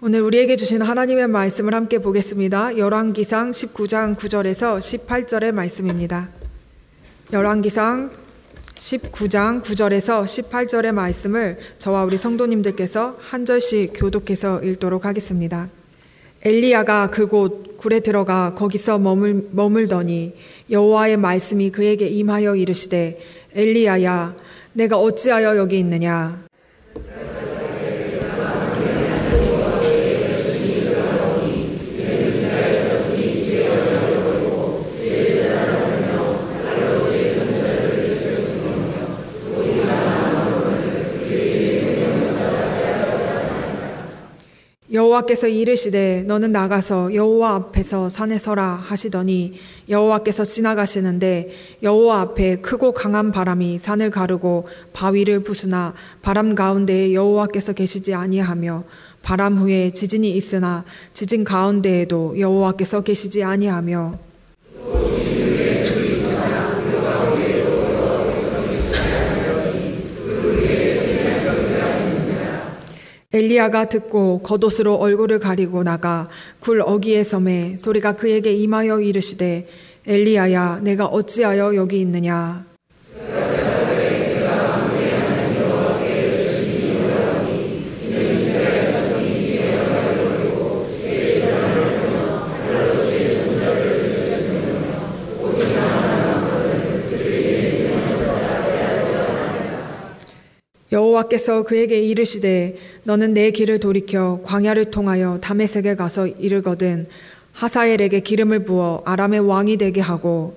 오늘 우리에게 주신 하나님의 말씀을 함께 보겠습니다. 열왕기상 19장 9절에서 18절의 말씀입니다. 열왕기상 19장 9절에서 18절의 말씀을 저와 우리 성도님들께서 한 절씩 교독해서 읽도록 하겠습니다. 엘리야가 그곳 굴에 들어가 거기서 머물더니 여호와의 말씀이 그에게 임하여 이르시되 엘리야야 내가 어찌하여 여기 있느냐. 여호와께서 이르시되 너는 나가서 여호와 앞에서 산에 서라 하시더니 여호와께서 지나가시는데 여호와 앞에 크고 강한 바람이 산을 가르고 바위를 부수나 바람 가운데에 여호와께서 계시지 아니하며 바람 후에 지진이 있으나 지진 가운데에도 여호와께서 계시지 아니하며 엘리야가 듣고 겉옷으로 얼굴을 가리고 나가 굴 어귀에 섬에 소리가 그에게 임하여 이르시되 엘리야야 내가 어찌하여 여기 있느냐. 여호와께서 그에게 이르시되 너는 내 길을 돌이켜 광야를 통하여 다메섹에 가서 이르거든 하사엘에게 기름을 부어 아람의 왕이 되게 하고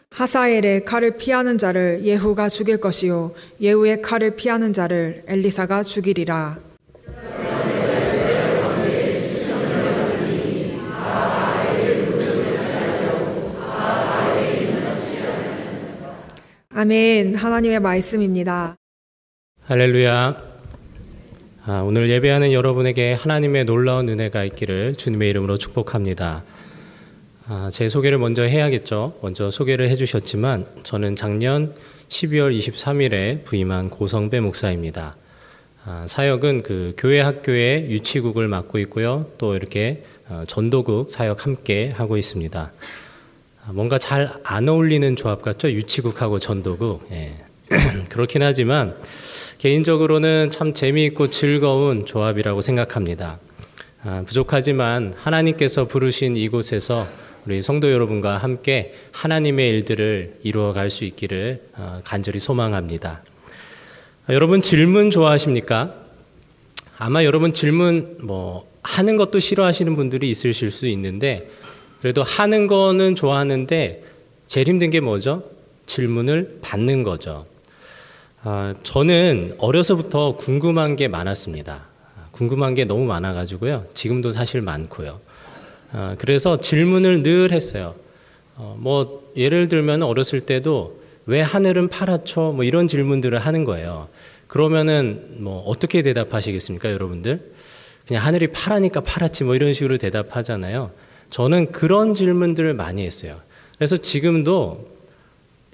하사엘의 칼을 피하는 자를 예후가 죽일 것이요 예후의 칼을 피하는 자를 엘리사가 죽이리라. 아멘. 하나님의 말씀입니다. 할렐루야. 오늘 예배하는 여러분에게 하나님의 놀라운 은혜가 있기를 주님의 이름으로 축복합니다. 제 소개를 먼저 해야겠죠. 먼저 소개를 해주셨지만 저는 작년 12월 23일에 부임한 고성배 목사입니다. 사역은 그 교회 학교의 유치국을 맡고 있고요. 또 이렇게 전도국 사역 함께 하고 있습니다. 뭔가 잘 안 어울리는 조합 같죠? 유치국하고 전도국. 예. 그렇긴 하지만 개인적으로는 참 재미있고 즐거운 조합이라고 생각합니다. 부족하지만 하나님께서 부르신 이곳에서 우리 성도 여러분과 함께 하나님의 일들을 이루어갈 수 있기를 간절히 소망합니다. 여러분 질문 좋아하십니까? 아마 여러분 질문 하는 것도 싫어하시는 분들이 있으실 수 있는데 그래도 하는 거는 좋아하는데 제일 힘든 게 뭐죠? 질문을 받는 거죠. 저는 어려서부터 궁금한 게 많았습니다. 궁금한 게 너무 많아가지고요. 지금도 사실 많고요. 그래서 질문을 늘 했어요. 예를 들면 어렸을 때도 왜 하늘은 파랗죠? 이런 질문들을 하는 거예요. 그러면은 어떻게 대답하시겠습니까, 여러분들? 그냥 하늘이 파라니까 파랗지 이런 식으로 대답하잖아요. 저는 그런 질문들을 많이 했어요. 그래서 지금도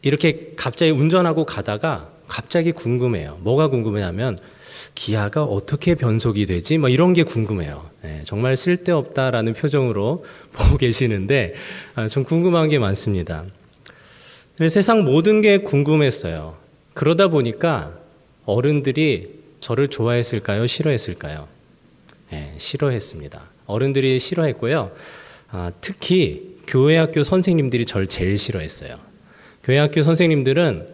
이렇게 갑자기 운전하고 가다가 갑자기 궁금해요. 뭐가 궁금하냐면 기아가 어떻게 변속이 되지? 이런 게 궁금해요. 네, 정말 쓸데없다라는 표정으로 보고 계시는데 좀 궁금한 게 많습니다. 세상 모든 게 궁금했어요. 그러다 보니까 어른들이 저를 좋아했을까요? 싫어했을까요? 네, 싫어했습니다. 어른들이 싫어했고요. 특히 교회학교 선생님들이 저를 제일 싫어했어요. 교회학교 선생님들은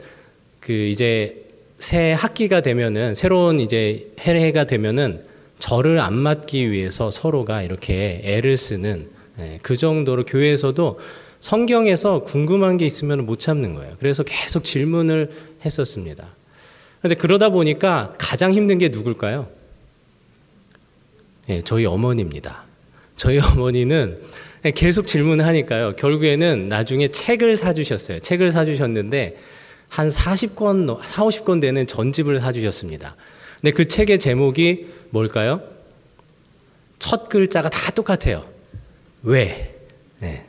이제 새 학기가 되면은 새로운 이제 해가 되면은 저를 안 맞기 위해서 서로가 이렇게 애를 쓰는 그 정도로 교회에서도 성경에서 궁금한 게 있으면 못 참는 거예요. 그래서 계속 질문을 했었습니다. 그런데 그러다 보니까 가장 힘든 게 누굴까요? 저희 어머니입니다. 저희 어머니는 계속 질문을 하니까요. 결국에는 나중에 책을 사주셨어요. 책을 사주셨는데 한 40권, 50권 되는 전집을 사주셨습니다. 근데 그 책의 제목이 뭘까요? 첫 글자가 다 똑같아요. 왜? 네.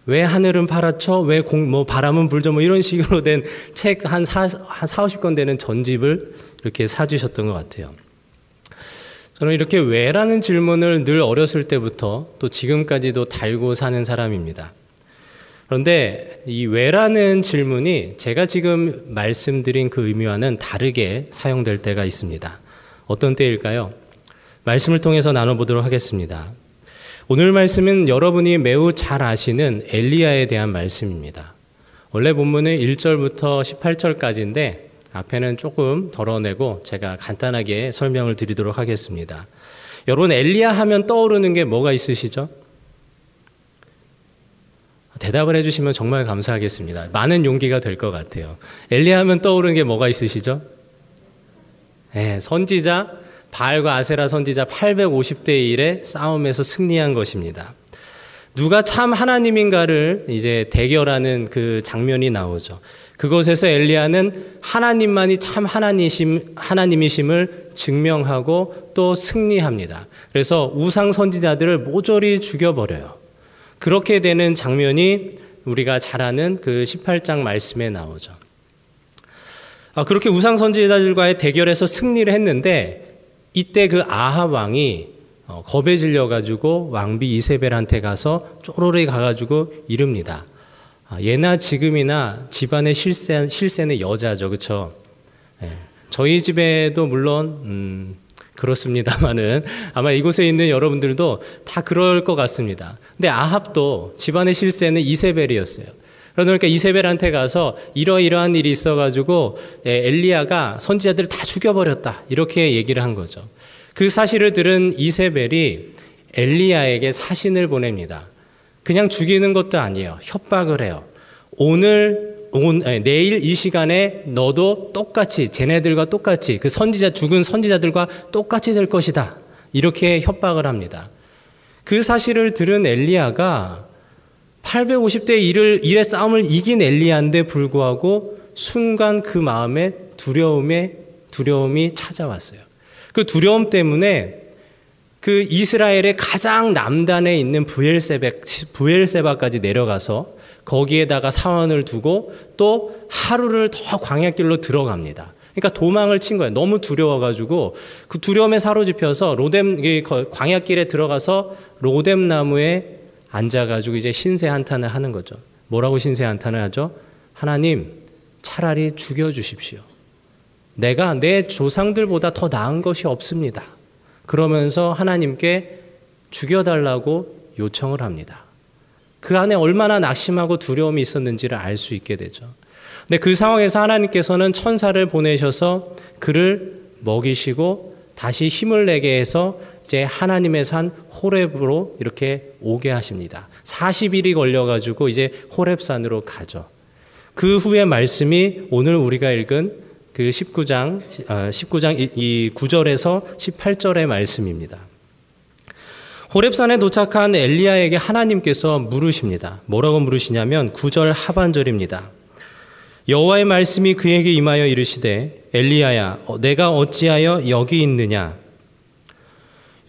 왜 하늘은 파랗죠? 왜 바람은 불죠? 뭐 이런 식으로 된 책 한 40권 되는 전집을 이렇게 사주셨던 것 같아요. 저는 이렇게 왜라는 질문을 늘 어렸을 때부터 또 지금까지도 달고 사는 사람입니다. 그런데 이 왜라는 질문이 제가 지금 말씀드린 그 의미와는 다르게 사용될 때가 있습니다. 어떤 때일까요? 말씀을 통해서 나눠보도록 하겠습니다. 오늘 말씀은 여러분이 매우 잘 아시는 엘리야에 대한 말씀입니다. 원래 본문은 1절부터 18절까지인데 앞에는 조금 덜어내고 제가 간단하게 설명을 드리도록 하겠습니다. 여러분, 엘리야 하면 떠오르는 게 뭐가 있으시죠? 대답을 해주시면 정말 감사하겠습니다. 많은 용기가 될 것 같아요. 엘리야 하면 떠오르는 게 뭐가 있으시죠? 네, 선지자, 바알과 아세라 선지자 850대 1의 싸움에서 승리한 것입니다. 누가 참 하나님인가를 이제 대결하는 그 장면이 나오죠. 그곳에서 엘리야는 하나님만이 참 하나님이심을 증명하고 또 승리합니다. 그래서 우상 선지자들을 모조리 죽여버려요. 그렇게 되는 장면이 우리가 잘 아는 그 18장 말씀에 나오죠. 그렇게 우상 선지자들과의 대결에서 승리를 했는데 이때 그 아합 왕이 겁에 질려가지고 왕비 이세벨한테 가서 쪼로리 가가지고 이릅니다. 예나 지금이나 집안의 실세는 여자죠, 그렇죠? 저희 집에도 물론 그렇습니다만은 아마 이곳에 있는 여러분들도 다 그럴 것 같습니다. 근데 아합도 집안의 실세는 이세벨이었어요. 그러니까 이세벨한테 가서 이러이러한 일이 있어가지고 엘리야가 선지자들을 다 죽여버렸다, 이렇게 얘기를 한 거죠. 그 사실을 들은 이세벨이 엘리야에게 사신을 보냅니다. 그냥 죽이는 것도 아니에요. 협박을 해요. 내일 이 시간에 너도 똑같이, 쟤네들과 똑같이, 그 죽은 선지자들과 똑같이 될 것이다, 이렇게 협박을 합니다. 그 사실을 들은 엘리야가 850대 1의 싸움을 이긴 엘리야인데 불구하고 순간 그 마음에 두려움이 찾아왔어요. 그 두려움 때문에 그 이스라엘의 가장 남단에 있는 부엘세바까지 내려가서 거기에다가 사원을 두고 또 하루를 더 광야길로 들어갑니다. 그러니까 도망을 친 거예요. 너무 두려워가지고 그 두려움에 사로잡혀서 광야길에 들어가서 로뎀 나무에 앉아가지고 이제 신세 한탄을 하는 거죠. 뭐라고 신세 한탄을 하죠? 하나님, 차라리 죽여주십시오. 내가 내 조상들보다 더 나은 것이 없습니다. 그러면서 하나님께 죽여달라고 요청을 합니다. 그 안에 얼마나 낙심하고 두려움이 있었는지를 알 수 있게 되죠. 근데 그 상황에서 하나님께서는 천사를 보내셔서 그를 먹이시고 다시 힘을 내게 해서 이제 하나님의 산 호렙으로 이렇게 오게 하십니다. 40일이 걸려가지고 이제 호렙산으로 가죠. 그 후에 말씀이 오늘 우리가 읽은 그 19장 이 9절에서 18절의 말씀입니다. 호렙산에 도착한 엘리야에게 하나님께서 물으십니다. 뭐라고 물으시냐면 9절 하반절입니다. 여호와의 말씀이 그에게 임하여 이르시되 엘리야야, 내가 어찌하여 여기 있느냐?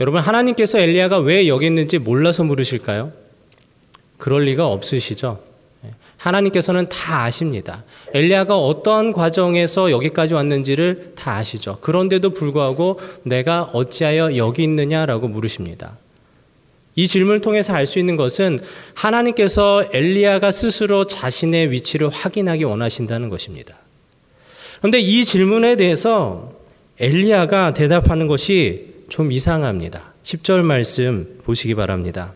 여러분, 하나님께서 엘리야가 왜 여기 있는지 몰라서 물으실까요? 그럴 리가 없으시죠. 하나님께서는 다 아십니다. 엘리야가 어떤 과정에서 여기까지 왔는지를 다 아시죠. 그런데도 불구하고 내가 어찌하여 여기 있느냐라고 물으십니다. 이 질문을 통해서 알 수 있는 것은 하나님께서 엘리야가 스스로 자신의 위치를 확인하기 원하신다는 것입니다. 그런데 이 질문에 대해서 엘리야가 대답하는 것이 좀 이상합니다. 10절 말씀 보시기 바랍니다.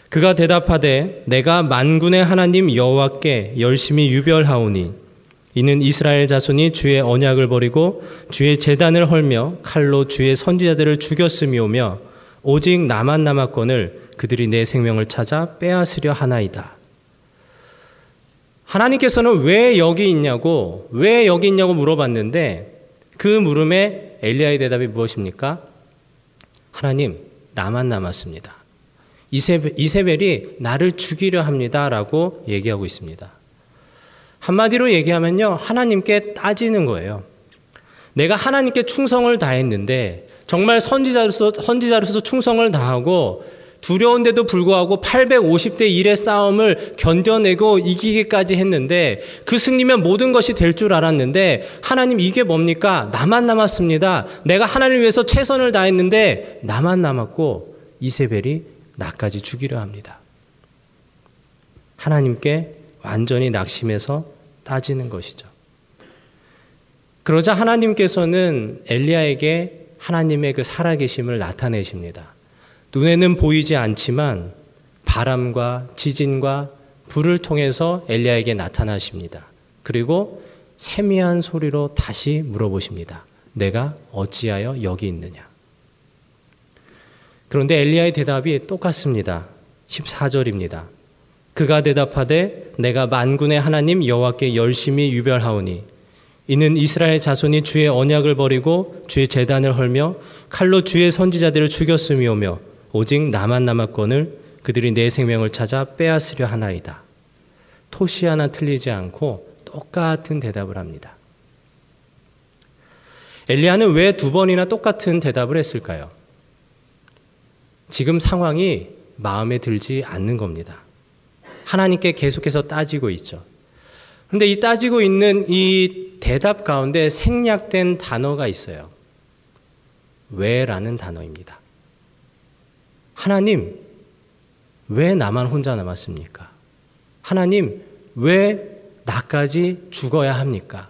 그가 대답하되 내가 만군의 하나님 여호와께 열심히 유별하오니 이는 이스라엘 자손이 주의 언약을 버리고 주의 제단을 헐며 칼로 주의 선지자들을 죽였음이오며 오직 나만 남았거늘 그들이 내 생명을 찾아 빼앗으려 하나이다. 하나님께서는 왜 여기 있냐고 물어봤는데 그 물음에 엘리야의 대답이 무엇입니까? 하나님, 나만 남았습니다. 이세벨이 나를 죽이려 합니다라고 얘기하고 있습니다. 한마디로 얘기하면요, 하나님께 따지는 거예요. 내가 하나님께 충성을 다했는데 정말 선지자로서 충성을 다하고 두려운데도 불구하고 850대 1의 싸움을 견뎌내고 이기기까지 했는데 그 승리면 모든 것이 될 줄 알았는데 하나님 이게 뭡니까? 나만 남았습니다. 내가 하나님을 위해서 최선을 다했는데 나만 남았고 이세벨이 나까지 죽이려 합니다. 하나님께 완전히 낙심해서 따지는 것이죠. 그러자 하나님께서는 엘리야에게 하나님의 그 살아계심을 나타내십니다. 눈에는 보이지 않지만 바람과 지진과 불을 통해서 엘리야에게 나타나십니다. 그리고 세미한 소리로 다시 물어보십니다. 내가 어찌하여 여기 있느냐? 그런데 엘리야의 대답이 똑같습니다. 14절입니다. 그가 대답하되 내가 만군의 하나님 여호와께 열심히 유별하오니 이는 이스라엘 자손이 주의 언약을 버리고 주의 제단을 헐며 칼로 주의 선지자들을 죽였음이오며 오직 나만 남았거늘 그들이 내 생명을 찾아 빼앗으려 하나이다. 토시 하나 틀리지 않고 똑같은 대답을 합니다. 엘리야는 왜 두 번이나 똑같은 대답을 했을까요? 지금 상황이 마음에 들지 않는 겁니다. 하나님께 계속해서 따지고 있죠. 그런데 이 따지고 있는 이 대답 가운데 생략된 단어가 있어요. 왜라는 단어입니다. 하나님, 왜 나만 혼자 남았습니까? 하나님, 왜 나까지 죽어야 합니까?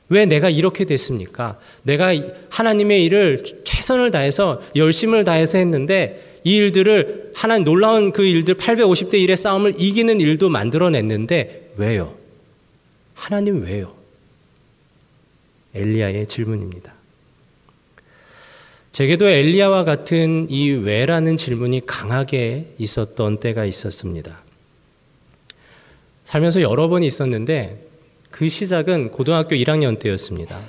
왜 내가 이렇게 됐습니까? 내가 하나님의 일을 최선을 다해서 열심을 다해서 했는데 이 일들을 하나님 놀라운 그 일들 850대 1의 싸움을 이기는 일도 만들어냈는데 왜요? 하나님 왜요? 엘리야의 질문입니다. 제게도 엘리야와 같은 이 왜라는 질문이 강하게 있었던 때가 있었습니다. 살면서 여러 번 있었는데 그 시작은 고등학교 1학년 때였습니다.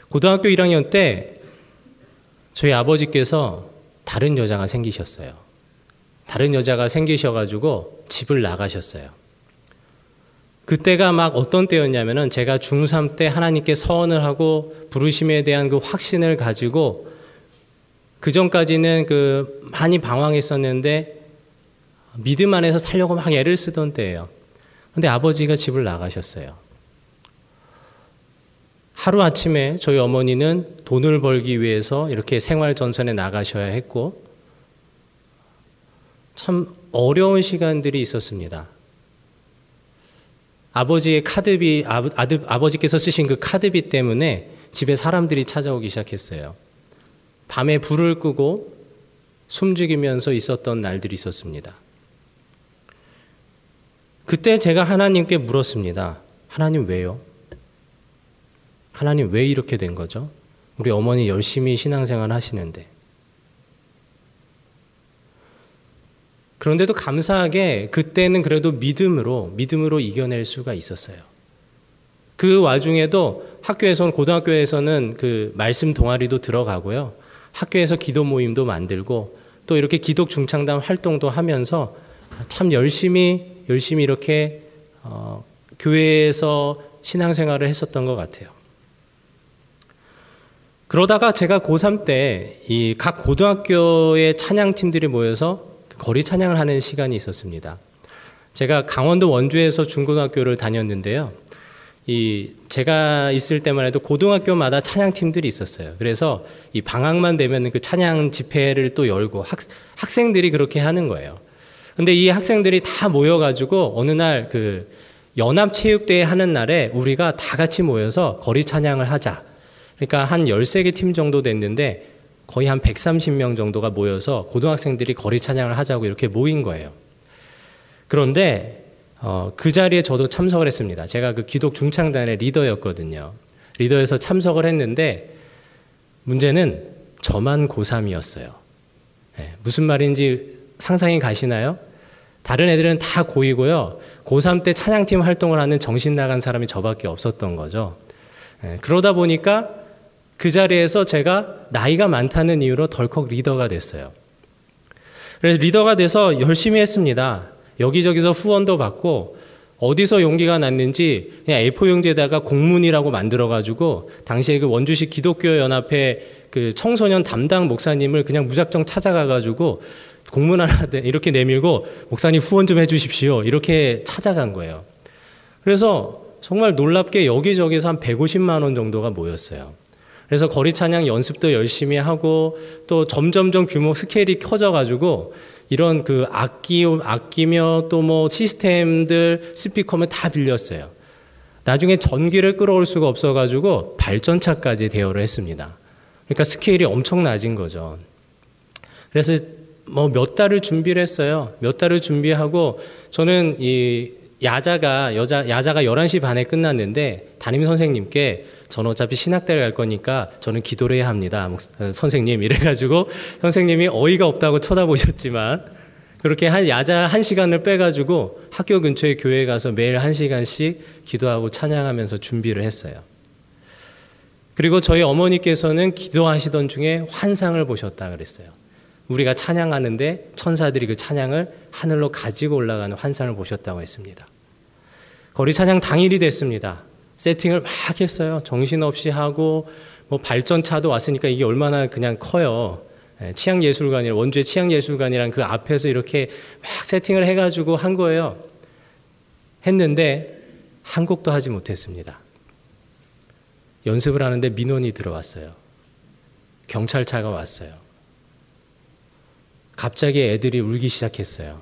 고등학교 1학년 때 저희 아버지께서 다른 여자가 생기셨어요. 다른 여자가 생기셔가지고 집을 나가셨어요. 그때가 막 어떤 때였냐면은 제가 중3 때 하나님께 서원을 하고 부르심에 대한 그 확신을 가지고 그 전까지는 그 많이 방황했었는데 믿음 안에서 살려고 막 애를 쓰던 때예요. 그런데 아버지가 집을 나가셨어요. 하루아침에 저희 어머니는 돈을 벌기 위해서 이렇게 생활 전선에 나가셔야 했고 참 어려운 시간들이 있었습니다. 아버지의 카드비, 아버지께서 쓰신 그 카드비 때문에 집에 사람들이 찾아오기 시작했어요. 밤에 불을 끄고 숨죽이면서 있었던 날들이 있었습니다. 그때 제가 하나님께 물었습니다. 하나님 왜요? 하나님 왜 이렇게 된 거죠? 우리 어머니 열심히 신앙생활 하시는데. 그런데도 감사하게 그때는 그래도 믿음으로 이겨낼 수가 있었어요. 그 와중에도 학교에서는, 고등학교에서는 그 말씀 동아리도 들어가고요. 학교에서 기도 모임도 만들고 또 이렇게 기독 중창단 활동도 하면서 참 열심히 이렇게 교회에서 신앙생활을 했었던 것 같아요. 그러다가 제가 고3 때 이 각 고등학교의 찬양팀들이 모여서 거리 찬양을 하는 시간이 있었습니다. 제가 강원도 원주에서 중고등학교를 다녔는데요. 제가 있을 때만 해도 고등학교마다 찬양팀들이 있었어요. 그래서 이 방학만 되면 그 찬양 집회를 또 열고 학생들이 그렇게 하는 거예요. 근데 이 학생들이 다 모여가지고 어느 날 그 연합체육대회 하는 날에 우리가 다 같이 모여서 거리 찬양을 하자. 그러니까 한 13개 팀 정도 됐는데 거의 한 130명 정도가 모여서 고등학생들이 거리 찬양을 하자고 이렇게 모인 거예요. 그런데 그 자리에 저도 참석을 했습니다. 제가 그 기독 중창단의 리더였거든요. 리더에서 참석을 했는데 문제는 저만 고3이었어요. 네, 무슨 말인지 상상이 가시나요? 다른 애들은 다 고2고요. 고3 때 찬양팀 활동을 하는 정신 나간 사람이 저밖에 없었던 거죠. 네, 그러다 보니까 그 자리에서 제가 나이가 많다는 이유로 덜컥 리더가 됐어요. 그래서 리더가 돼서 열심히 했습니다. 여기저기서 후원도 받고 어디서 용기가 났는지 그냥 A4 용지에다가 공문이라고 만들어가지고 당시에 그 원주시 기독교 연합회 그 청소년 담당 목사님을 그냥 무작정 찾아가가지고 공문 하나 이렇게 내밀고 목사님 후원 좀 해주십시오. 이렇게 찾아간 거예요. 그래서 정말 놀랍게 여기저기서 한 150만 원 정도가 모였어요. 그래서 거리 찬양 연습도 열심히 하고 또 점점점 규모 스케일이 커져가지고 이런 그 악기며 또 뭐 시스템들 스피커면 다 빌렸어요. 나중에 전기를 끌어올 수가 없어가지고 발전차까지 대여를 했습니다. 그러니까 스케일이 엄청 낮은 거죠. 그래서 뭐 몇 달을 준비를 했어요. 몇 달을 준비하고 저는 이 야자가 11시 반에 끝났는데 담임 선생님께 저는 어차피 신학대를 갈 거니까 저는 기도를 해야 합니다. 선생님 이래가지고 선생님이 어이가 없다고 쳐다보셨지만 그렇게 야자 1시간을 빼가지고 학교 근처에 교회에 가서 매일 1시간씩 기도하고 찬양하면서 준비를 했어요. 그리고 저희 어머니께서는 기도하시던 중에 환상을 보셨다 그랬어요. 우리가 찬양하는데 천사들이 그 찬양을 하늘로 가지고 올라가는 환상을 보셨다고 했습니다. 거리 찬양 당일이 됐습니다. 세팅을 막 했어요. 정신없이 하고 뭐 발전차도 왔으니까 이게 얼마나 그냥 커요. 치앙예술관이랑 원주의 치앙예술관이랑 그 앞에서 이렇게 막 세팅을 해가지고 한 거예요. 했는데 한 곡도 하지 못했습니다. 연습을 하는데 민원이 들어왔어요. 경찰차가 왔어요. 갑자기 애들이 울기 시작했어요.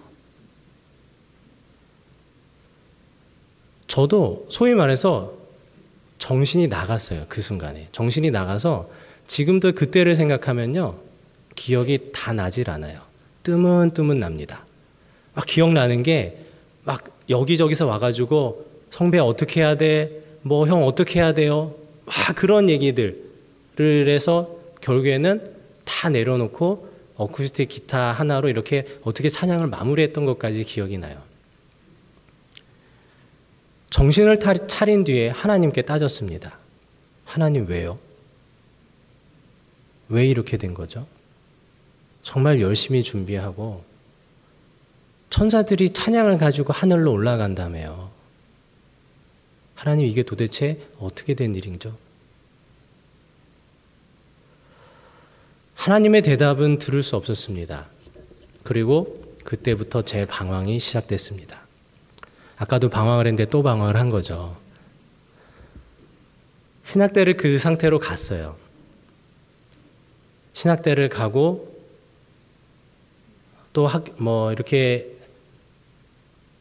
저도 소위 말해서 정신이 나갔어요. 그 순간에. 정신이 나가서 지금도 그때를 생각하면요. 기억이 다 나질 않아요. 뜨문뜨문 납니다. 막 기억나는 게 막 여기저기서 와가지고 성배 어떻게 해야 돼? 뭐 형 어떻게 해야 돼요? 막 그런 얘기들을 해서 결국에는 다 내려놓고 어쿠스틱 기타 하나로 이렇게 어떻게 찬양을 마무리했던 것까지 기억이 나요. 정신을 차린 뒤에 하나님께 따졌습니다. 하나님 왜요? 왜 이렇게 된 거죠? 정말 열심히 준비하고 천사들이 찬양을 가지고 하늘로 올라간다며요. 하나님 이게 도대체 어떻게 된 일인죠? 하나님의 대답은 들을 수 없었습니다. 그리고 그때부터 제 방황이 시작됐습니다. 아까도 방황을 했는데 또 방황을 한 거죠. 신학대를 그 상태로 갔어요. 신학대를 가고 또 이렇게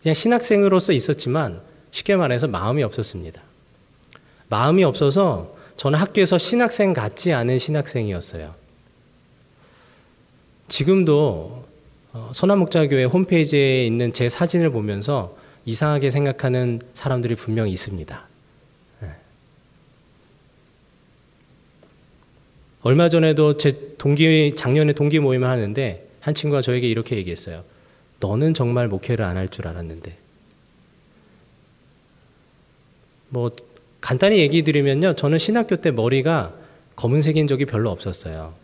그냥 신학생으로서 있었지만 쉽게 말해서 마음이 없었습니다. 마음이 없어서 저는 학교에서 신학생 같지 않은 신학생이었어요. 지금도 선한목자교회 홈페이지에 있는 제 사진을 보면서 이상하게 생각하는 사람들이 분명히 있습니다. 얼마 전에도 작년에 동기 모임을 하는데 한 친구가 저에게 이렇게 얘기했어요. 너는 정말 목회를 안 할 줄 알았는데. 뭐 간단히 얘기 드리면요. 저는 신학교 때 머리가 검은색인 적이 별로 없었어요.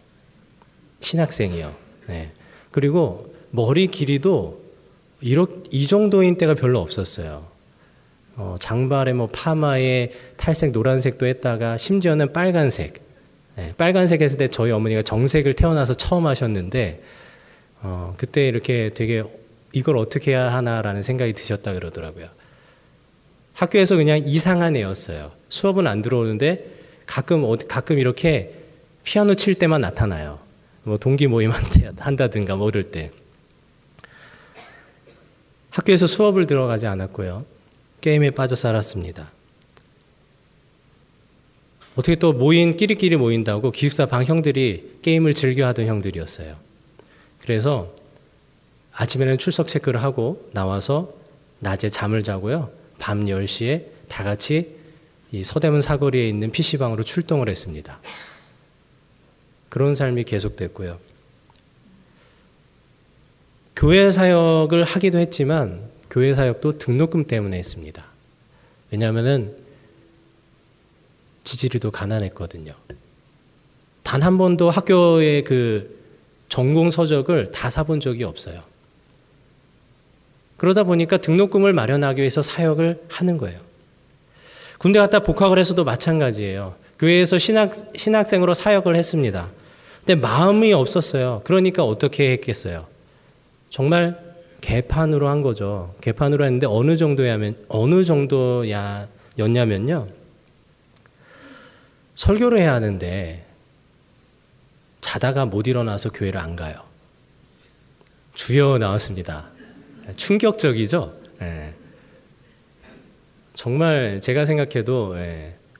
신학생이요. 네. 그리고 머리 길이도 이 정도인 때가 별로 없었어요. 장발에 뭐 파마에 탈색, 노란색도 했다가 심지어는 빨간색. 네. 빨간색 했을 때 저희 어머니가 정색을 태어나서 처음 하셨는데 그때 이렇게 되게 이걸 어떻게 해야 하나라는 생각이 드셨다 그러더라고요. 학교에서 그냥 이상한 애였어요. 수업은 안 들어오는데 가끔 이렇게 피아노 칠 때만 나타나요. 뭐 동기 모임 한다든가 뭐 이럴 때. 학교에서 수업을 들어가지 않았고요. 게임에 빠져 살았습니다. 어떻게 또 끼리끼리 모인다고 기숙사 방 형들이 게임을 즐겨 하던 형들이었어요. 그래서 아침에는 출석 체크를 하고 나와서 낮에 잠을 자고요. 밤 10시에 다 같이 이 서대문 사거리에 있는 PC방으로 출동을 했습니다. 그런 삶이 계속됐고요. 교회 사역을 하기도 했지만 교회 사역도 등록금 때문에 했습니다. 왜냐하면은 지지리도 가난했거든요. 단 한 번도 학교의 그 전공 서적을 다 사본 적이 없어요. 그러다 보니까 등록금을 마련하기 위해서 사역을 하는 거예요. 군대 갔다 복학을 해서도 마찬가지예요. 교회에서 신학생으로 사역을 했습니다. 근데 마음이 없었어요. 그러니까 어떻게 했겠어요? 정말 개판으로 한 거죠. 개판으로 했는데 어느 정도였냐면요. 설교를 해야 하는데 자다가 못 일어나서 교회를 안 가요. 주여 나왔습니다. 충격적이죠? 예. 정말 제가 생각해도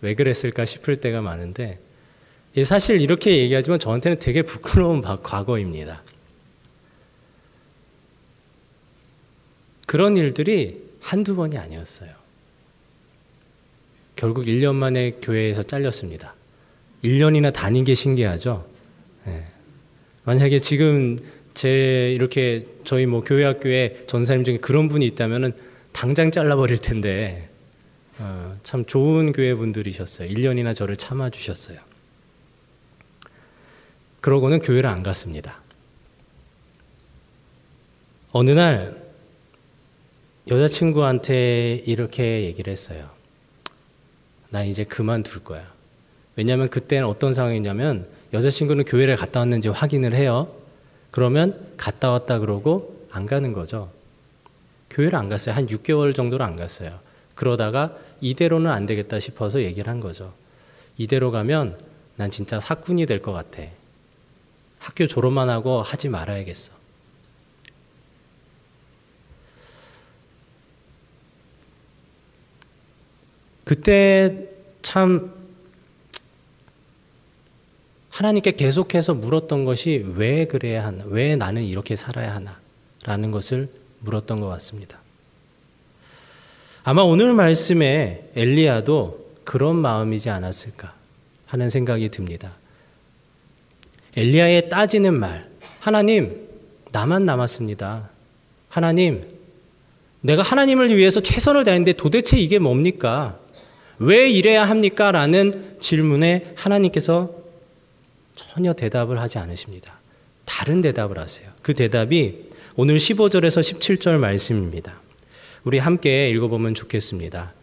왜 그랬을까 싶을 때가 많은데 사실 이렇게 얘기하지만 저한테는 되게 부끄러운 과거입니다. 그런 일들이 한두 번이 아니었어요. 결국 1년 만에 교회에서 잘렸습니다. 1년이나 다닌 게 신기하죠? 만약에 지금 이렇게 저희 교회 학교에 전사님 중에 그런 분이 있다면 당장 잘라버릴 텐데, 참 좋은 교회 분들이셨어요. 1년이나 저를 참아주셨어요. 그러고는 교회를 안 갔습니다. 어느 날 여자친구한테 이렇게 얘기를 했어요. 난 이제 그만둘 거야. 왜냐하면 그때는 어떤 상황이냐면 여자친구는 교회를 갔다 왔는지 확인을 해요. 그러면 갔다 왔다 그러고 안 가는 거죠. 교회를 안 갔어요. 한 6개월 정도로 안 갔어요. 그러다가 이대로는 안 되겠다 싶어서 얘기를 한 거죠. 이대로 가면 난 진짜 사꾼이 될 것 같아. 학교 졸업만 하고 하지 말아야겠어. 그때 참 하나님께 계속해서 물었던 것이 왜 그래야 하나, 왜 나는 이렇게 살아야 하나 라는 것을 물었던 것 같습니다. 아마 오늘 말씀에 엘리야도 그런 마음이지 않았을까 하는 생각이 듭니다. 엘리야의 따지는 말, 하나님 나만 남았습니다. 하나님 내가 하나님을 위해서 최선을 다했는데 도대체 이게 뭡니까? 왜 이래야 합니까? 라는 질문에 하나님께서 전혀 대답을 하지 않으십니다. 다른 대답을 하세요. 그 대답이 오늘 15절에서 17절 말씀입니다. 우리 함께 읽어보면 좋겠습니다.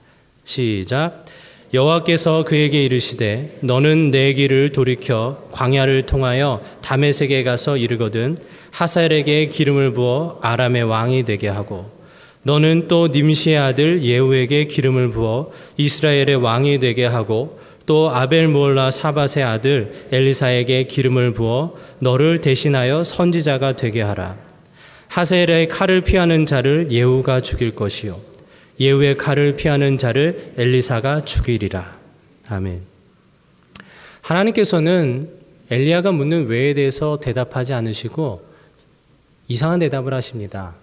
시작. 여호와께서 그에게 이르시되 너는 내 길을 돌이켜 광야를 통하여 다메섹에 가서 이르거든 하사엘에게 기름을 부어 아람의 왕이 되게 하고 너는 또 님시의 아들 예후에게 기름을 부어 이스라엘의 왕이 되게 하고 또 아벨므올라 사밧의 아들 엘리사에게 기름을 부어 너를 대신하여 선지자가 되게 하라. 하사엘의 칼을 피하는 자를 예후가 죽일 것이요 예후의 칼을 피하는 자를 엘리사가 죽이리라. 아멘. 하나님께서는 엘리야가 묻는 왜에 대해서 대답하지 않으시고 이상한 대답을 하십니다.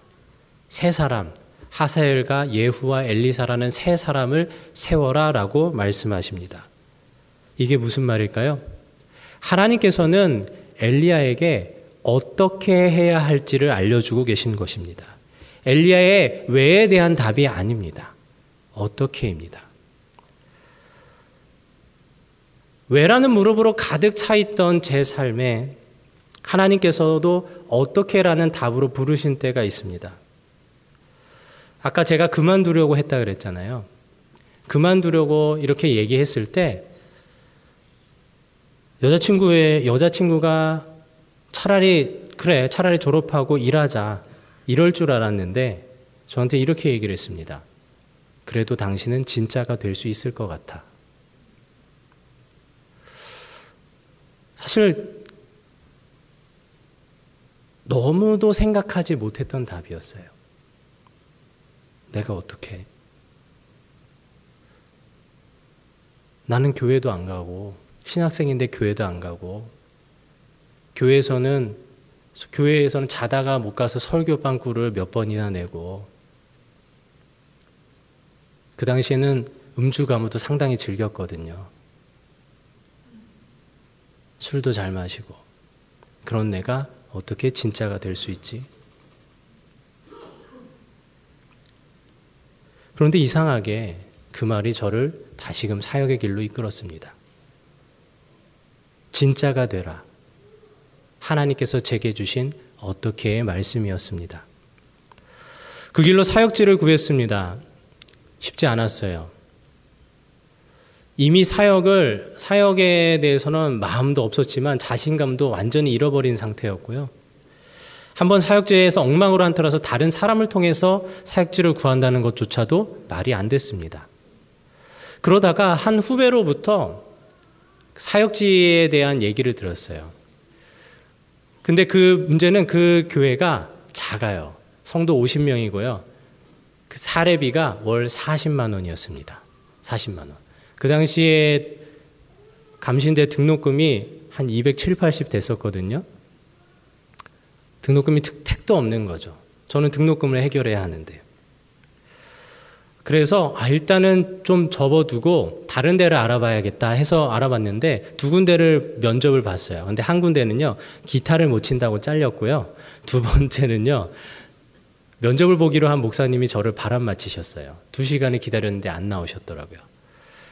세 사람, 하사엘과 예후와 엘리사라는 세 사람을 세워라 라고 말씀하십니다. 이게 무슨 말일까요? 하나님께서는 엘리야에게 어떻게 해야 할지를 알려주고 계신 것입니다. 엘리야의 왜에 대한 답이 아닙니다. 어떻게입니다. 왜라는 무릎으로 가득 차 있던 제 삶에 하나님께서도 어떻게라는 답으로 부르신 때가 있습니다. 아까 제가 그만두려고 했다 그랬잖아요. 그만두려고 이렇게 얘기했을 때 여자친구가 차라리 졸업하고 일하자 이럴 줄 알았는데 저한테 이렇게 얘기를 했습니다. 그래도 당신은 진짜가 될 수 있을 것 같아. 사실 너무도 생각하지 못했던 답이었어요. 내가 어떻게? 나는 교회도 안 가고 신학생인데 교회도 안 가고 교회에서는 자다가 못 가서 설교 빵꾸를 몇 번이나 내고 그 당시에는 음주 가무도 상당히 즐겼거든요. 술도 잘 마시고 그런 내가 어떻게 진짜가 될 수 있지? 그런데 이상하게 그 말이 저를 다시금 사역의 길로 이끌었습니다. 진짜가 되라. 하나님께서 제게 주신 어떻게의 말씀이었습니다. 그 길로 사역지를 구했습니다. 쉽지 않았어요. 이미 사역에 대해서는 마음도 없었지만 자신감도 완전히 잃어버린 상태였고요. 한번 사역지에서 엉망으로 한틀어서 다른 사람을 통해서 사역지를 구한다는 것조차도 말이 안 됐습니다. 그러다가 한 후배로부터 사역지에 대한 얘기를 들었어요. 근데 그 문제는 그 교회가 작아요. 성도 50명이고요. 그 사례비가 월 40만 원이었습니다. 40만 원. 그 당시에 감신대 등록금이 한 270, 80 됐었거든요. 등록금이 택도 없는 거죠. 저는 등록금을 해결해야 하는데. 그래서 일단은 좀 접어두고 다른 데를 알아봐야겠다 해서 알아봤는데 두 군데를 면접을 봤어요. 근데 한 군데는요, 기타를 못 친다고 잘렸고요. 두 번째는요, 면접을 보기로 한 목사님이 저를 바람 맞히셨어요. 2시간을 기다렸는데 안 나오셨더라고요.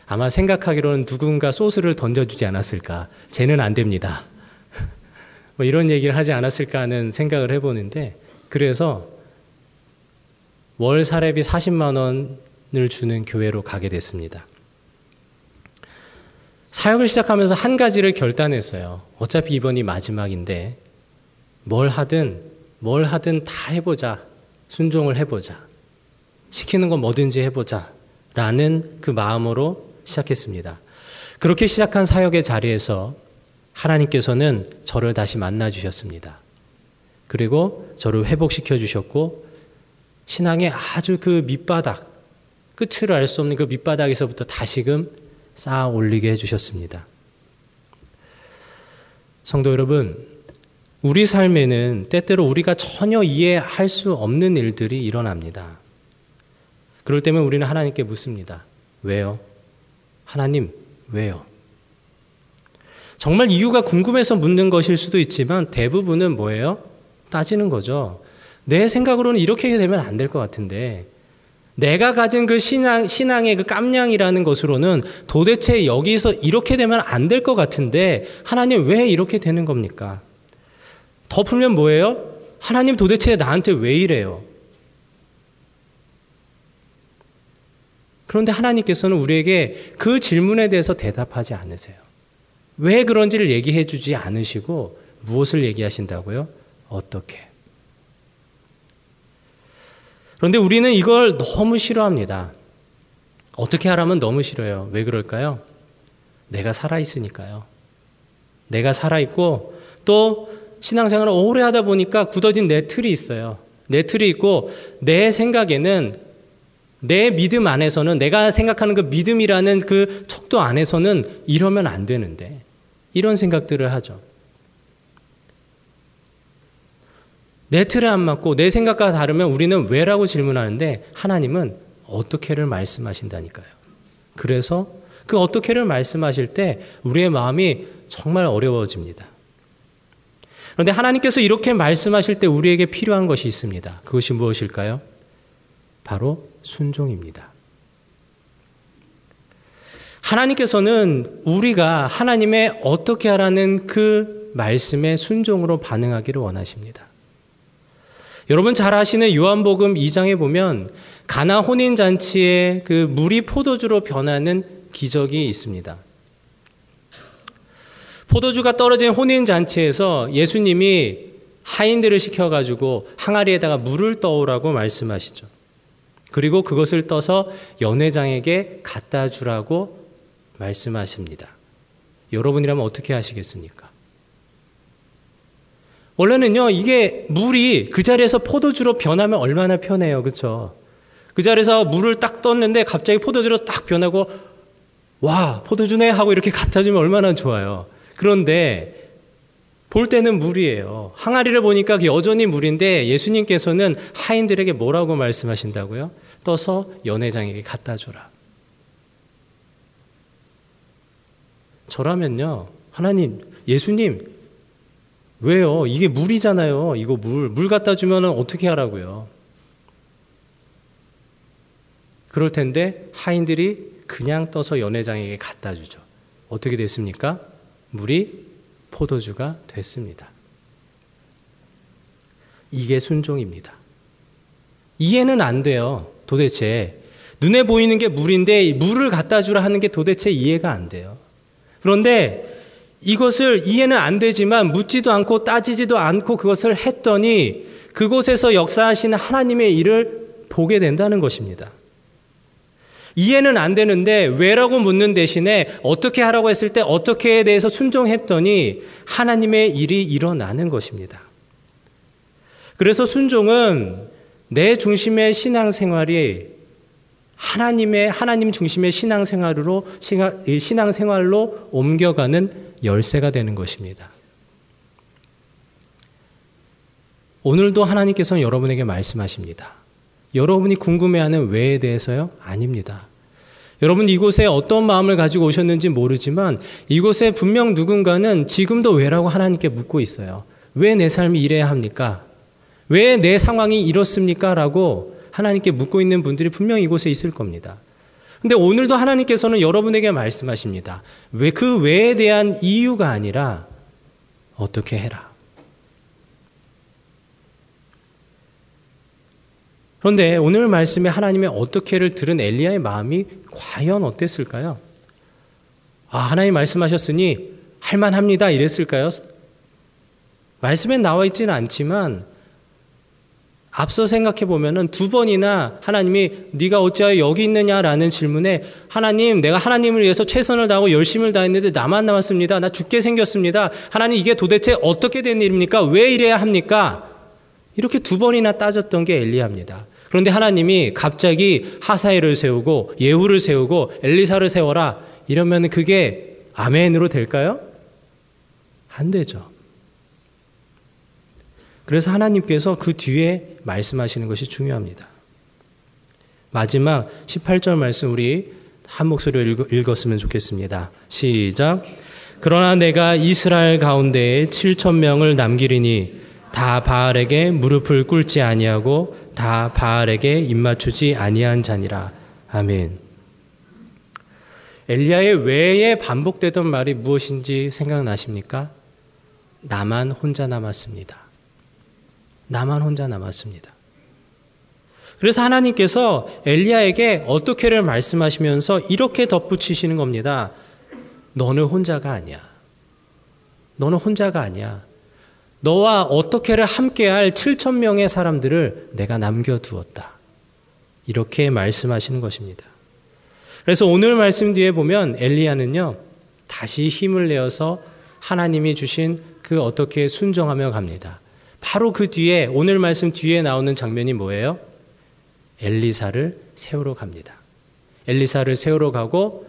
아마 생각하기로는 누군가 소스를 던져주지 않았을까. 쟤는 안 됩니다. 뭐 이런 얘기를 하지 않았을까 하는 생각을 해보는데, 그래서 월 사례비 40만 원을 주는 교회로 가게 됐습니다. 사역을 시작하면서 한 가지를 결단했어요. 어차피 이번이 마지막인데 뭘 하든 다 해보자. 순종을 해보자. 시키는 건 뭐든지 해보자. 라는 그 마음으로 시작했습니다. 그렇게 시작한 사역의 자리에서 하나님께서는 저를 다시 만나 주셨습니다. 그리고 저를 회복시켜 주셨고, 신앙의 아주 그 밑바닥, 끝을 알 수 없는 그 밑바닥에서부터 다시금 쌓아 올리게 해주셨습니다. 성도 여러분, 우리 삶에는 때때로 우리가 전혀 이해할 수 없는 일들이 일어납니다. 그럴 때면 우리는 하나님께 묻습니다. 왜요? 하나님, 왜요? 정말 이유가 궁금해서 묻는 것일 수도 있지만 대부분은 뭐예요? 따지는 거죠. 내 생각으로는 이렇게 되면 안 될 것 같은데, 내가 가진 그 신앙의 그 깜냥이라는 것으로는 도대체 여기서 이렇게 되면 안 될 것 같은데 하나님 왜 이렇게 되는 겁니까? 더 풀면 뭐예요? 하나님 도대체 나한테 왜 이래요? 그런데 하나님께서는 우리에게 그 질문에 대해서 대답하지 않으세요. 왜 그런지를 얘기해 주지 않으시고 무엇을 얘기하신다고요? 어떻게? 그런데 우리는 이걸 너무 싫어합니다. 어떻게 하라면 너무 싫어요. 왜 그럴까요? 내가 살아있으니까요. 내가 살아있고 또 신앙생활을 오래 하다 보니까 굳어진 내 틀이 있어요. 내 틀이 있고 내 생각에는, 내 믿음 안에서는, 내가 생각하는 그 믿음이라는 그 척도 안에서는 이러면 안 되는데, 이런 생각들을 하죠. 내 틀에 안 맞고 내 생각과 다르면 우리는 왜라고 질문하는데 하나님은 어떻게를 말씀하신다니까요. 그래서 그 어떻게를 말씀하실 때 우리의 마음이 정말 어려워집니다. 그런데 하나님께서 이렇게 말씀하실 때 우리에게 필요한 것이 있습니다. 그것이 무엇일까요? 바로 순종입니다. 하나님께서는 우리가 하나님의 어떻게 하라는 그 말씀에 순종으로 반응하기를 원하십니다. 여러분 잘 아시는 요한복음 2장에 보면 가나 혼인잔치에 그 물이 포도주로 변하는 기적이 있습니다. 포도주가 떨어진 혼인잔치에서 예수님이 하인들을 시켜가지고 항아리에다가 물을 떠오라고 말씀하시죠. 그리고 그것을 떠서 연회장에게 갖다 주라고 말씀하십니다. 여러분이라면 어떻게 하시겠습니까? 원래는요, 이게 물이 그 자리에서 포도주로 변하면 얼마나 편해요. 그렇죠? 그 자리에서 물을 딱 떴는데 갑자기 포도주로 딱 변하고 와, 포도주네 하고 이렇게 갖다 주면 얼마나 좋아요. 그런데 볼 때는 물이에요. 항아리를 보니까 여전히 물인데 예수님께서는 하인들에게 뭐라고 말씀하신다고요? 떠서 연회장에게 갖다 주라. 저라면요, 하나님, 예수님, 왜요? 이게 물이잖아요. 이거 물 갖다 주면 어떻게 하라고요? 그럴 텐데 하인들이 그냥 떠서 연회장에게 갖다 주죠. 어떻게 됐습니까? 물이 포도주가 됐습니다. 이게 순종입니다. 이해는 안 돼요. 도대체 눈에 보이는 게 물인데 물을 갖다 주라 하는 게 도대체 이해가 안 돼요. 그런데 이것을 이해는 안 되지만 묻지도 않고 따지지도 않고 그것을 했더니 그곳에서 역사하시는 하나님의 일을 보게 된다는 것입니다. 이해는 안 되는데 왜라고 묻는 대신에 어떻게 하라고 했을 때 어떻게에 대해서 순종했더니 하나님의 일이 일어나는 것입니다. 그래서 순종은 내 중심의 신앙생활이 하나님 중심의 신앙생활로 옮겨가는 열쇠가 되는 것입니다. 오늘도 하나님께서는 여러분에게 말씀하십니다. 여러분이 궁금해하는 왜에 대해서요? 아닙니다. 여러분 이곳에 어떤 마음을 가지고 오셨는지 모르지만 이곳에 분명 누군가는 지금도 왜라고 하나님께 묻고 있어요. 왜 내 삶이 이래야 합니까? 왜 내 상황이 이렇습니까? 라고 하나님께 묻고 있는 분들이 분명 이곳에 있을 겁니다. 근데 오늘도 하나님께서는 여러분에게 말씀하십니다. 왜 그 왜에 대한 이유가 아니라 어떻게 해라. 그런데 오늘 말씀에 하나님의 어떻게를 들은 엘리야의 마음이 과연 어땠을까요? 하나님 말씀하셨으니 할만합니다 이랬을까요? 말씀에 나와 있지는 않지만 앞서 생각해 보면은 두 번이나 하나님이 네가 어찌하여 여기 있느냐라는 질문에 하나님 내가 하나님을 위해서 최선을 다하고 열심을 다했는데 나만 남았습니다. 나 죽게 생겼습니다. 하나님 이게 도대체 어떻게 된 일입니까? 왜 이래야 합니까? 이렇게 두 번이나 따졌던 게 엘리야입니다. 그런데 하나님이 갑자기 하사엘을 세우고 예후를 세우고 엘리사를 세워라 이러면 그게 아멘으로 될까요? 안 되죠. 그래서 하나님께서 그 뒤에 말씀하시는 것이 중요합니다. 마지막 18절 말씀 우리 한 목소리로 읽었으면 좋겠습니다. 시작. 그러나 내가 이스라엘 가운데에 7,000명을 남기리니 다 바알에게 무릎을 꿇지 아니하고 다 바알에게 입맞추지 아니한 자니라. 아멘. 엘리야의 외에 반복되던 말이 무엇인지 생각나십니까? 나만 혼자 남았습니다. 나만 혼자 남았습니다. 그래서 하나님께서 엘리야에게 어떻게를 말씀하시면서 이렇게 덧붙이시는 겁니다. 너는 혼자가 아니야. 너는 혼자가 아니야. 너와 어떻게를 함께할 7,000명의 사람들을 내가 남겨두었다. 이렇게 말씀하시는 것입니다. 그래서 오늘 말씀 뒤에 보면 엘리야는요. 다시 힘을 내어서 하나님이 주신 그 어떻게 순종하며 갑니다. 바로 그 뒤에 오늘 말씀 뒤에 나오는 장면이 뭐예요? 엘리사를 세우러 갑니다. 엘리사를 세우러 가고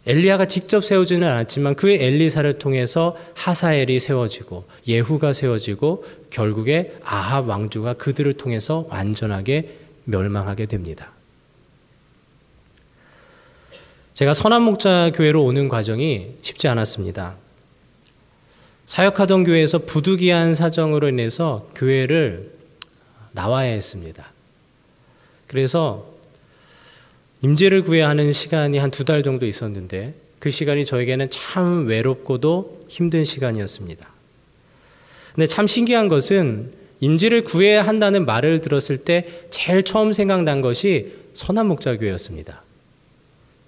엘리야가 직접 세우지는 않았지만 그 엘리사를 통해서 하사엘이 세워지고 예후가 세워지고 결국에 아합 왕조가 그들을 통해서 완전하게 멸망하게 됩니다. 제가 선한목자교회로 오는 과정이 쉽지 않았습니다. 사역하던 교회에서 부득이한 사정으로 인해서 교회를 나와야 했습니다. 그래서 임재를 구해야 하는 시간이 한 2달 정도 있었는데 그 시간이 저에게는 참 외롭고도 힘든 시간이었습니다. 근데 참 신기한 것은 임재를 구해야 한다는 말을 들었을 때 제일 처음 생각난 것이 선한목자교회였습니다.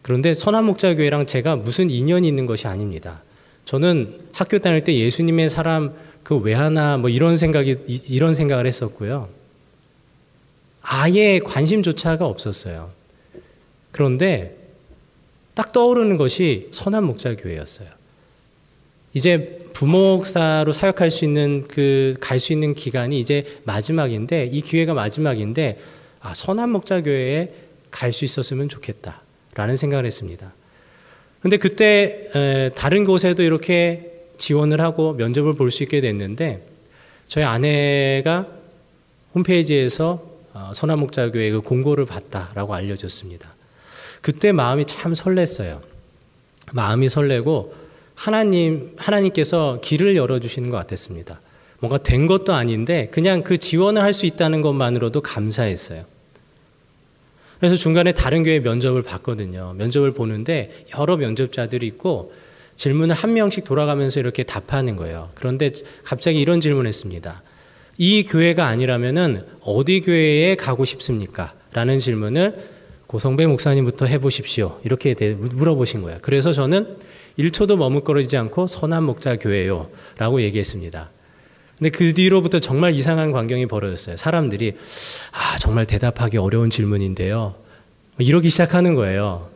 그런데 선한목자교회랑 제가 무슨 인연이 있는 것이 아닙니다. 저는 학교 다닐 때 예수님의 사람 왜 하나 이런 생각을 했었고요. 아예 관심조차가 없었어요. 그런데 딱 떠오르는 것이 선한목자교회였어요. 이제 부목사로 사역할 수 있는 갈 수 있는 기간이 이제 마지막인데 이 기회가 마지막인데 선한목자교회에 갈 수 있었으면 좋겠다라는 생각을 했습니다. 근데 그때 다른 곳에도 이렇게 지원을 하고 면접을 볼 수 있게 됐는데 저희 아내가 홈페이지에서 선한목자교회 그 공고를 봤다라고 알려졌습니다. 그때 마음이 참 설렜어요. 마음이 설레고 하나님께서 길을 열어주시는 것 같았습니다. 뭔가 된 것도 아닌데 그냥 그 지원을 할 수 있다는 것만으로도 감사했어요. 그래서 중간에 다른 교회 면접을 봤거든요. 면접을 보는데 여러 면접자들이 있고 질문을 한 명씩 돌아가면서 이렇게 답하는 거예요. 그런데 갑자기 이런 질문을 했습니다. 이 교회가 아니라면은 어디 교회에 가고 싶습니까? 라는 질문을 고성배 목사님부터 해보십시오. 이렇게 물어보신 거예요. 그래서 저는 1초도 머뭇거리지 않고 선한 목자 교회요 라고 얘기했습니다. 근데 그 뒤로부터 정말 이상한 광경이 벌어졌어요. 사람들이 정말 대답하기 어려운 질문인데요, 이러기 시작하는 거예요.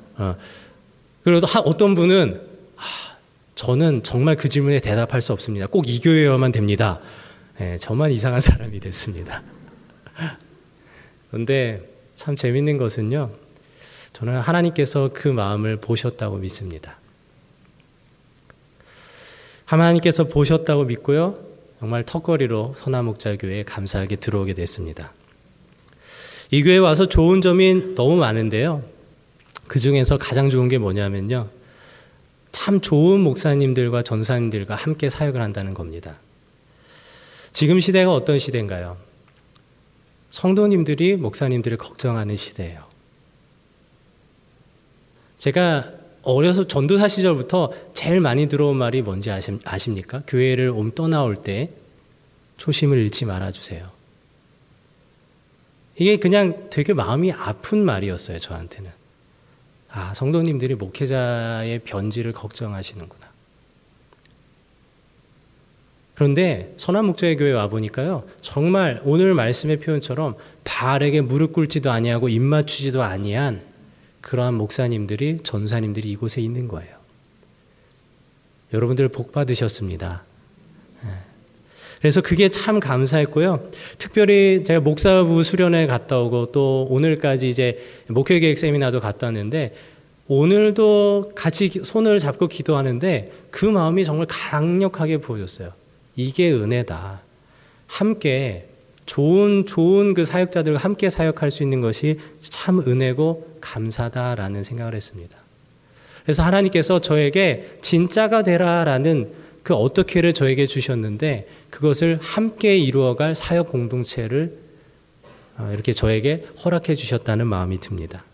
그래도 어떤 분은 저는 정말 그 질문에 대답할 수 없습니다. 꼭 이 교회여만 됩니다. 저만 이상한 사람이 됐습니다. 그런데 참 재밌는 것은요, 저는 하나님께서 그 마음을 보셨다고 믿습니다. 하나님께서 보셨다고 믿고요, 정말 턱걸이로 선한 목자 교회에 감사하게 들어오게 됐습니다. 이 교회에 와서 좋은 점이 너무 많은데요, 그 중에서 가장 좋은 게 뭐냐면요, 참 좋은 목사님들과 전사님들과 함께 사역을 한다는 겁니다. 지금 시대가 어떤 시대인가요? 성도님들이 목사님들을 걱정하는 시대예요. 제가 어려서 전도사 시절부터 제일 많이 들어온 말이 뭔지 아십니까? 교회를 떠나올 때 초심을 잃지 말아주세요. 이게 그냥 되게 마음이 아픈 말이었어요, 저한테는. 성도님들이 목회자의 변질을 걱정하시는구나. 그런데 선한 목자의 교회에 와보니까요, 정말 오늘 말씀의 표현처럼 바알에게 무릎 꿇지도 아니하고 입 맞추지도 아니한 그러한 목사님들이, 전사님들이 이곳에 있는 거예요. 여러분들 복 받으셨습니다. 그래서 그게 참 감사했고요. 특별히 제가 목사부 수련회 갔다 오고 또 오늘까지 이제 목회계획 세미나도 갔다 왔는데, 오늘도 같이 손을 잡고 기도하는데 그 마음이 정말 강력하게 보여졌어요. 이게 은혜다. 함께 좋은 그 사역자들과 함께 사역할 수 있는 것이 참 은혜고 감사다라는 생각을 했습니다. 그래서 하나님께서 저에게 진짜가 되라라는 그 어떻게를 저에게 주셨는데, 그것을 함께 이루어갈 사역 공동체를 이렇게 저에게 허락해 주셨다는 마음이 듭니다.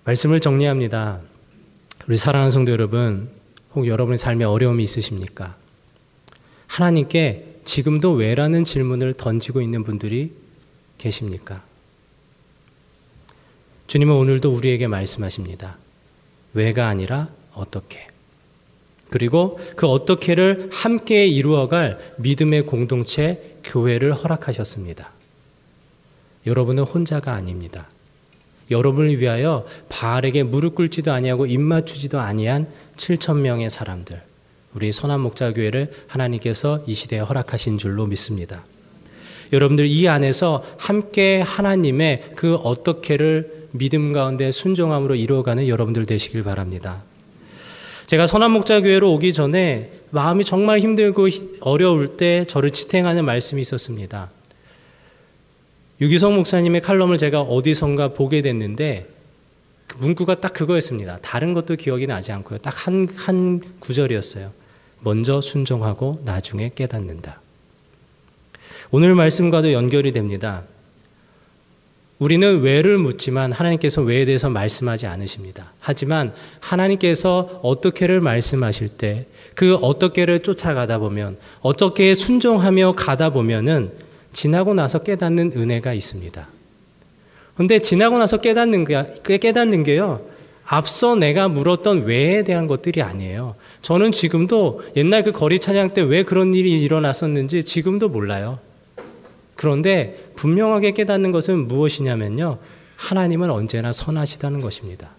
말씀을 정리합니다. 우리 사랑하는 성도 여러분, 혹 여러분의 삶에 어려움이 있으십니까? 하나님께 지금도 왜라는 질문을 던지고 있는 분들이 계십니까? 주님은 오늘도 우리에게 말씀하십니다. 왜가 아니라 어떻게. 그리고 그 어떻게를 함께 이루어갈 믿음의 공동체, 교회를 허락하셨습니다. 여러분은 혼자가 아닙니다. 여러분을 위하여 바알에게 무릎 꿇지도 아니하고 입 맞추지도 아니한 7,000명의 사람들, 우리 선한 목자 교회를 하나님께서 이 시대에 허락하신 줄로 믿습니다. 여러분들 이 안에서 함께 하나님의 그 어떻게를 믿음 가운데 순종함으로 이루어가는 여러분들 되시길 바랍니다. 제가 선한 목자 교회로 오기 전에 마음이 정말 힘들고 어려울 때 저를 지탱하는 말씀이 있었습니다. 유기성 목사님의 칼럼을 제가 어디선가 보게 됐는데 그 문구가 딱 그거였습니다. 다른 것도 기억이 나지 않고요. 딱 한 구절이었어요. 먼저 순종하고 나중에 깨닫는다. 오늘 말씀과도 연결이 됩니다. 우리는 왜를 묻지만 하나님께서 왜에 대해서 말씀하지 않으십니다. 하지만 하나님께서 어떻게를 말씀하실 때 그 어떻게를 쫓아가다 보면, 어떻게 순종하며 가다 보면은 지나고 나서 깨닫는 은혜가 있습니다. 그런데 지나고 나서 깨닫는 게요, 앞서 내가 물었던 왜에 대한 것들이 아니에요. 저는 지금도 옛날 그 거리 찬양 때 왜 그런 일이 일어났었는지 지금도 몰라요. 그런데 분명하게 깨닫는 것은 무엇이냐면요, 하나님은 언제나 선하시다는 것입니다.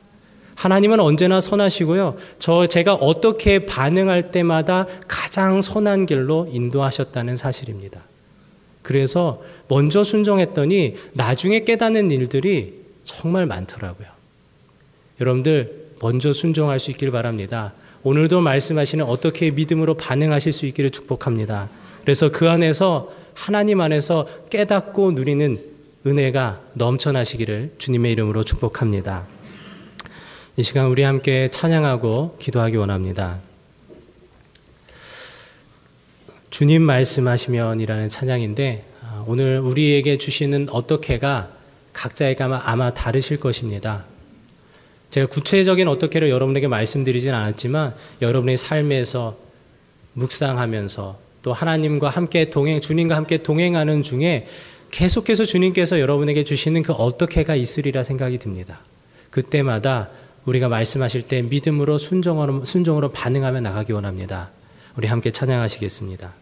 하나님은 언제나 선하시고요, 제가 어떻게 반응할 때마다 가장 선한 길로 인도하셨다는 사실입니다. 그래서 먼저 순종했더니 나중에 깨닫는 일들이 정말 많더라고요. 여러분들 먼저 순종할 수 있길 바랍니다. 오늘도 말씀하시는 어떻게 믿음으로 반응하실 수 있기를 축복합니다. 그래서 그 안에서 하나님 안에서 깨닫고 누리는 은혜가 넘쳐나시기를 주님의 이름으로 축복합니다. 이 시간 우리 함께 찬양하고 기도하기 원합니다. 주님 말씀하시면이라는 찬양인데, 오늘 우리에게 주시는 어떻게가 각자에게 아마 다르실 것입니다. 제가 구체적인 어떻게를 여러분에게 말씀드리진 않았지만 여러분의 삶에서 묵상하면서 또 하나님과 함께 주님과 함께 동행하는 중에 계속해서 주님께서 여러분에게 주시는 그 어떻게가 있으리라 생각이 듭니다. 그때마다 우리가 말씀하실 때 믿음으로 순종으로 반응하며 나가기 원합니다. 우리 함께 찬양하시겠습니다.